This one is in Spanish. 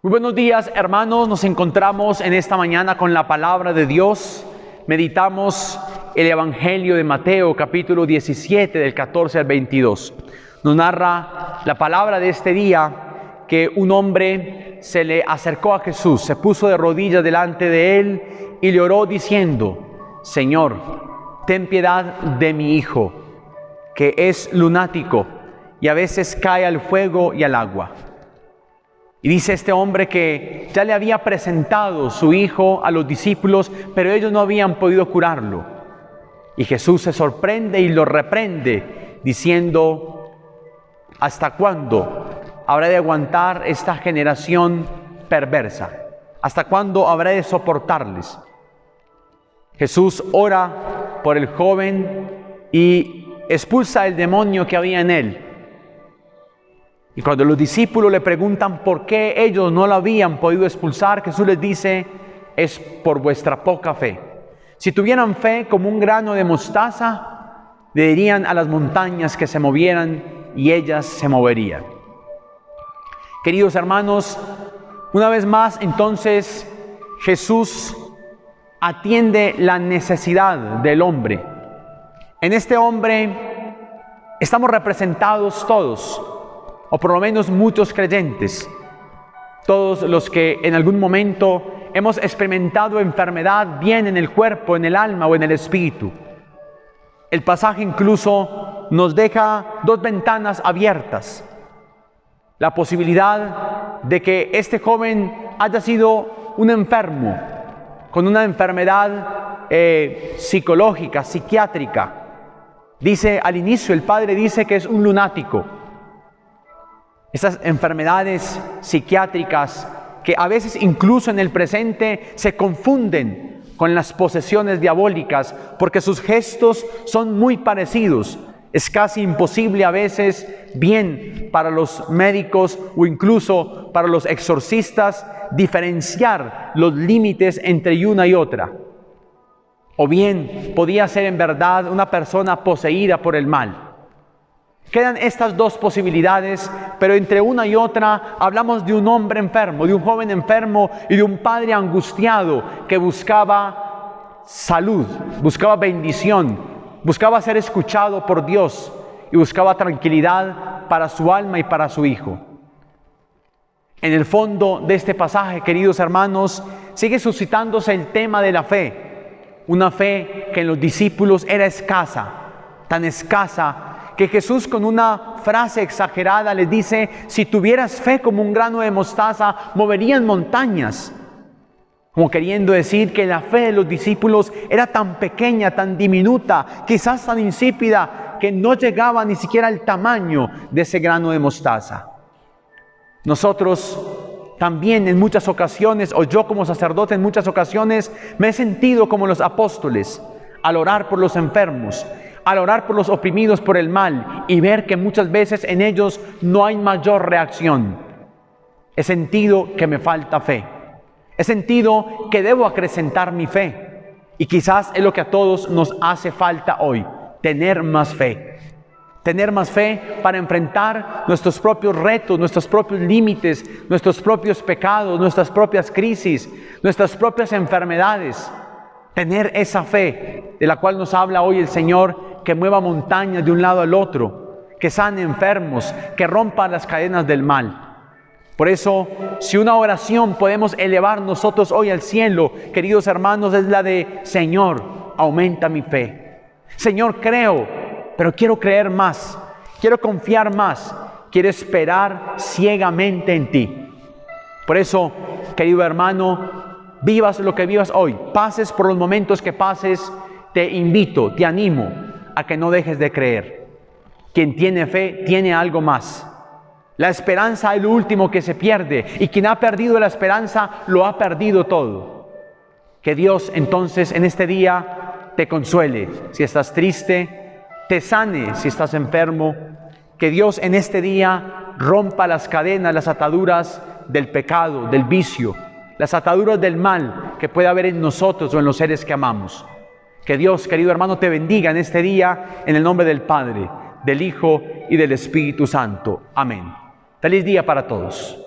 Muy buenos días, hermanos. Nos encontramos en esta mañana con la palabra de Dios. Meditamos el Evangelio de Mateo, capítulo 17, del 14 al 22. Nos narra la palabra de este día que un hombre se le acercó a Jesús, se puso de rodillas delante de él y le oró diciendo: Señor, ten piedad de mi hijo, que es lunático y a veces cae al fuego y al agua. Y dice este hombre que ya le había presentado su hijo a los discípulos, pero ellos no habían podido curarlo. Y Jesús se sorprende y lo reprende, diciendo: ¿hasta cuándo habrá de aguantar esta generación perversa? ¿Hasta cuándo habrá de soportarles? Jesús ora por el joven y expulsa el demonio que había en él. Y cuando los discípulos le preguntan por qué ellos no lo habían podido expulsar, Jesús les dice: es por vuestra poca fe. Si tuvieran fe como un grano de mostaza, le dirían a las montañas que se movieran y ellas se moverían. Queridos hermanos, una vez más entonces Jesús atiende la necesidad del hombre. En este hombre estamos representados todos, o por lo menos muchos creyentes, todos los que en algún momento hemos experimentado enfermedad, bien en el cuerpo, en el alma o en el espíritu. El pasaje incluso nos deja dos ventanas abiertas. La posibilidad de que este joven haya sido un enfermo, con una enfermedad psicológica, psiquiátrica. Dice al inicio, el padre dice que es un lunático. Estas enfermedades psiquiátricas que a veces incluso en el presente se confunden con las posesiones diabólicas porque sus gestos son muy parecidos. Es casi imposible a veces, bien para los médicos o incluso para los exorcistas, diferenciar los límites entre una y otra. O bien podía ser en verdad una persona poseída por el mal. Quedan estas dos posibilidades, pero entre una y otra hablamos de un hombre enfermo, de un joven enfermo y de un padre angustiado que buscaba salud, buscaba bendición, buscaba ser escuchado por Dios y buscaba tranquilidad para su alma y para su hijo. En el fondo de este pasaje, queridos hermanos, sigue suscitándose el tema de la fe, una fe que en los discípulos era escasa, tan escasa que Jesús con una frase exagerada les dice: si tuvieras fe como un grano de mostaza, moverían montañas. Como queriendo decir que la fe de los discípulos era tan pequeña, tan diminuta, quizás tan insípida, que no llegaba ni siquiera al tamaño de ese grano de mostaza. Nosotros también en muchas ocasiones, o yo como sacerdote en muchas ocasiones, me he sentido como los apóstoles al orar por los enfermos, al orar por los oprimidos por el mal y ver que muchas veces en ellos no hay mayor reacción. He sentido que me falta fe. He sentido que debo acrecentar mi fe. Y quizás es lo que a todos nos hace falta hoy, tener más fe. Tener más fe para enfrentar nuestros propios retos, nuestros propios límites, nuestros propios pecados, nuestras propias crisis, nuestras propias enfermedades. Tener esa fe de la cual nos habla hoy el Señor, que mueva montañas de un lado al otro, que sane enfermos, que rompa las cadenas del mal. Por eso, si una oración podemos elevar nosotros hoy al cielo, queridos hermanos, es la de: Señor, aumenta mi fe. Señor, creo, pero quiero creer más, quiero confiar más, quiero esperar ciegamente en ti. Por eso, querido hermano, vivas lo que vivas hoy, pases por los momentos que pases, te invito, te animo a que no dejes de creer. Quien tiene fe tiene algo más. La esperanza es lo último que se pierde, y quien ha perdido la esperanza lo ha perdido todo. Que Dios entonces en este día te consuele si estás triste, te sane si estás enfermo. Que Dios en este día rompa las cadenas, las ataduras del pecado, del vicio, las ataduras del mal que puede haber en nosotros o en los seres que amamos. Que Dios, querido hermano, te bendiga en este día, en el nombre del Padre, del Hijo y del Espíritu Santo. Amén. Feliz día para todos.